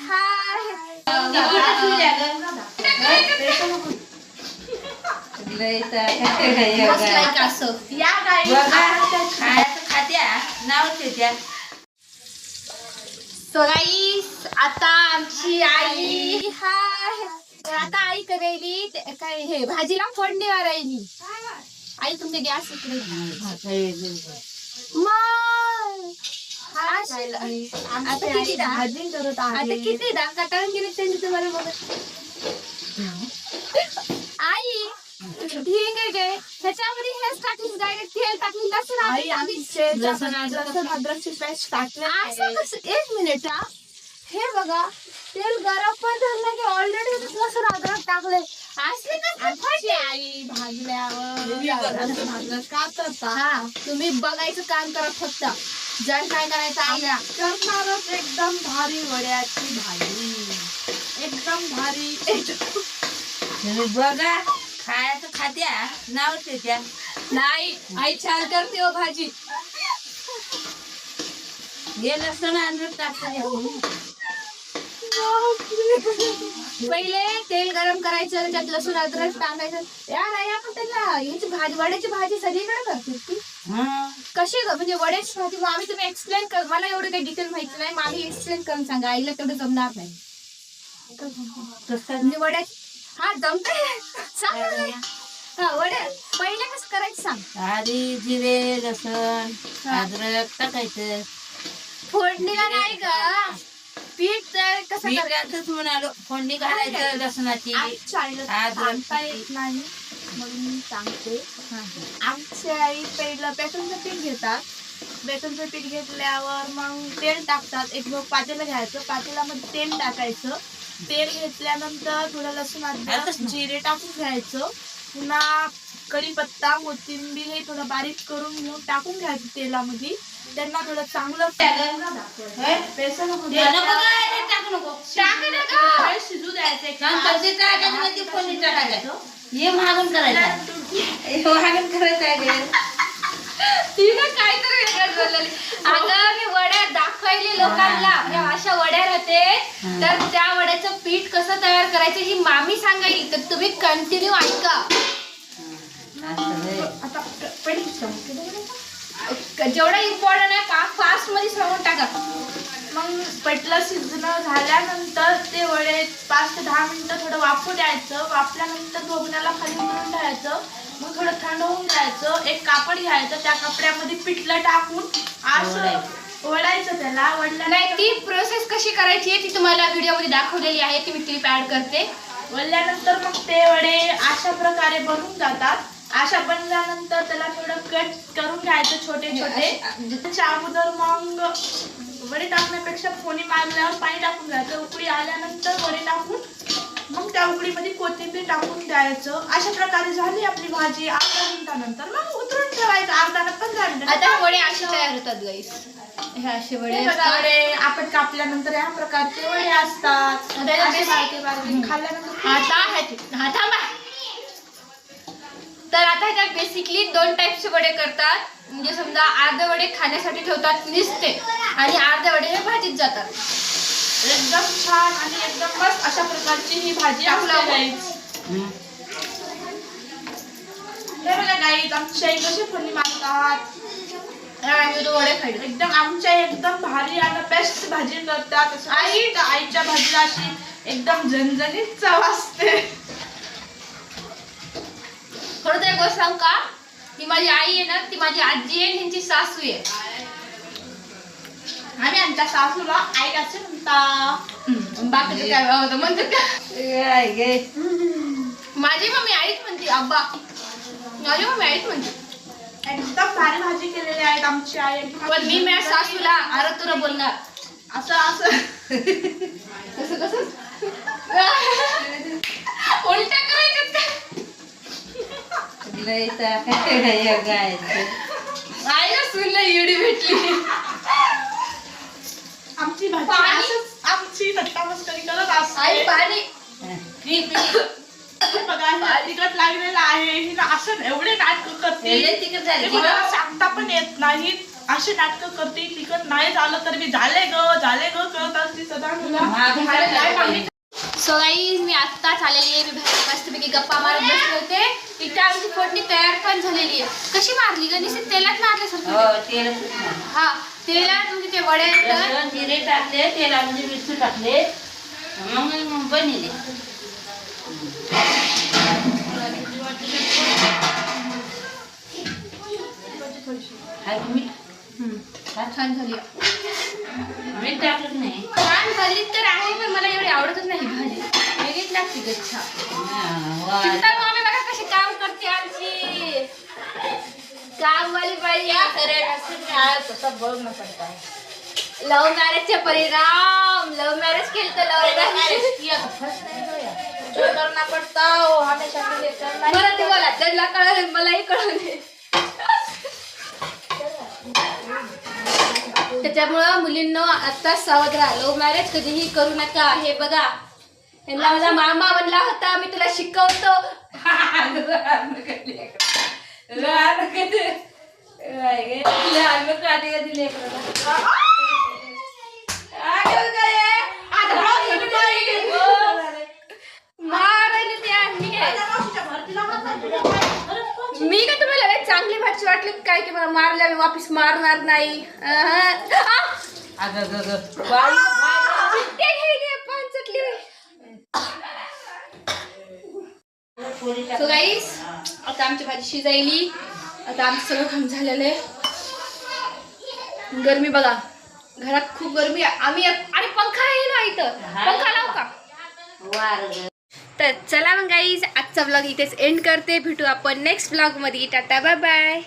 हाय आता आमची आई हाय आता आई करेली काय हे भाजीला फोडणी मारायली. आई तुमचे गॅस इकडे आता किती दाम काटाळून गेले त्यांनी तुम्हाला बघत आई ठीक आहे गे ह्याच्यामध्ये हेच टाकून डायरेक्ट तेल टाकून लसूण अद्रकची पेस्ट टाकली. एक मिनिट हे बघा तेल गरम पण झालं की ऑलरेडी लसूण अद्रक टाकले असले का आई भाजल्यावर का करता. हा तुम्ही बघायचं काम करा फक्त जण काय करायचं आईला करणारच. एकदम भारी वड्याची भाजी एकदम भारी बघा खायचं खात्या नाव त्या नाही आई छान करते हो भाजी. हे लसूण अद्रक टाकतो. पहिले तेल गरम करायचं त्यात लसूण अद्रक टाकायचं. यार आई आपण त्याला याची भाजी वड्याची भाजी सगळीकडे करते ती कशी म्हणजे वड्याची भाजी. मामी तुम्ही एक्सप्लेन कर मला एवढं काही डिटेल माहिती नाही. मामी एक्सप्लेन करून सांगा आईला तेवढं जमणार नाही. म्हणजे वड्याची हा जमतंय सांग. हा वड्या पहिले कसं करायचं सांग. आधी जिरे लसूण अद्रक टाकायचं. फोडणीला नाही का पीठ तर कसं करायचं म्हणालो. फोडणी घालायचं लसणाची सांगता येत नाही म्हणून मी सांगते. आमची आई पहिलं बेसनचं पीठ घेतात. बेसनचं पीठ घेतल्यावर मग तेल टाकतात. एक पातेलं घ्यायचं पातेल्यामध्ये तेल टाकायचं. तेल घेतल्यानंतर थोडं लसूण अद्रक जिरे टाकून घ्यायचं. पुन्हा कढीपत्ता कोथिंबीर हे थोडं बारीक करून घेऊन टाकून घ्यायचं तेलामध्ये. त्यांना थोडं चांगलं शिजू द्यायचं. हे महागून करायचं काहीतरी अगं मी वड्या दाखवायले लोकांना. अशा वड्या राहते तर त्या वड्याचं पीठ कसं तयार करायचं ही मामी सांगायली तर तुम्ही कंटिन्यू ऐका. आता जेवढा इम्पॉर्टंट आहे का फास्ट मध्ये सांगून टाका. मग पेटलं शिजणं झाल्यानंतर ते वडे 5 ते 10 मिनिटं थोडं वाफू द्यायचं. वाफल्यानंतर भोगण्याला खाली करून ठेवायचं. मग थोडं थंड होऊन द्यायचं. एक कापड घ्यायचं त्या कपड्यामध्ये पिठलं टाकून असं वडायचं. त्याला वडल्या नाही ती प्रोसेस कशी करायची आहे ती तुम्हाला व्हिडिओमध्ये दाखवलेली आहे. ती मी क्लिप ऍड करते. वडल्यानंतर मग ते वडे अशा प्रकारे बनून जातात. अशा बनल्यानंतर त्याला थोडं कट करून घ्यायचं छोटे छोटे. त्याच्या अगोदर मग वडे टाकण्यापेक्षा फोडी मारल्यावर पाणी टाकून घ्यायचं. उकळी आल्यानंतर वडे टाकून मग त्या उकळीमध्ये कोथिंबीर टाकून द्यायचं. अशा प्रकारे झाली आपली भाजी. अर्धा मिनिटानंतर मग उतरून ठेवायचं. अर्धा 15 मिनिटं. आता वडे असे तयार होतात गाईस. हे असे वडे आपण कापल्यानंतर या प्रकारचे वडे असतात. खाल्ल्यानंतर आता तर आता ह्याच्यात बेसिकली 2 टाईपचे वडे करतात. म्हणजे समजा अर्धे वडे खाण्यासाठी ठेवतात निसते आणि अर्धे वडे हे भाजीत जातात. एकदम छान आणि एकदम मस्त अशा प्रकारची ही भाजी आपल्याला गाईज. हे बघा गाईज आमच्या आई कशी फोडणी मारतात. वडे खायला एकदम आमच्या एकदम भारी आणि बेस्ट भाजी करतात. आईच्या भाजीला अशी एकदम झणझणीत चव असते. खरं तर एक गोष्ट सांगू का ती माझी आई आहे ना ती माझी आजी आहे. ह्यांची सासू आहे. आम्ही आमच्या सासूला आई असं म्हणता. बाकीचं काय होतं म्हणतात का माझी मम्मी आईच म्हणते. अब्बा माझी मम्मी आईच म्हणते. एकदम भारी भाजी केलेली आहे आमची आई. पण मी माझ्या सासूला अरे तुला बोलणार असं असं कसं कसं उलट्या करायच्यात का. आईला सुनला इडी भेटली. आमची भाजी आमची नट्टामस्करी करत असते. आई पाणी बघा तिकट लागलेलं आहे. हिला असं एवढे नाटक करते. सांगता पण येत नाही. असे नाटकं करते तिकट नाही झालं तर मी झाले ग करत असते सदा तुला. सो गाईज मी आत्ताच आलेली आहे. मी बाहेर मस्तपैकी गप्पा मारत बसले होते. इथे आमची फोडणी तयार पण झालेली आहे. कशी मारली ग? नुसते तेलात मारल्यासारखं. हा तेलात म्हणजे ते वडे लसूण जिरे टाकले, तेलामध्ये मिरची टाकले, मग बनले. छान झाली. मीठ टाकलं नाही. छान झाली तर आहे पण मला एवढी आवडतच नाही भाजी. वेगळीच लागते गच्छा. चिंता मामी बघा कशी काम करते आमची कामवाली बाई. लव्ह मॅरेजचे परिणाम. लव्ह मॅरेज केलं तर लव्ह मॅरेज करना पडता हो हमेशा के लिए करना. मला ते बोला त्यांना कळलं मलाही कळलं. त्याच्यामुळं मुलींना आता सावध राहा. लव्ह मॅरेज कधीही करू नका. हे बघा यांना माझा मामा म्हणला होता मी तुला शिकवतो. मी का तुम्हाला लय चांगली भाजी वाटली काय की मला मारल्या मी वापिस मारणार नाही. सो गाईस आता आमची भाजी शिजायली. आता आमचं सगळं काम झालेलं आहे. गरमी बघा घरात खूप गरमी आहे. आम्ही आणि पंखा आहे ना इथं. पंखा लावू का? तर चला मग गाईज आजचा ब्लॉग इथेच एंड करते. भेटू आपण नेक्स्ट ब्लॉग मध्ये. Tata bye bye.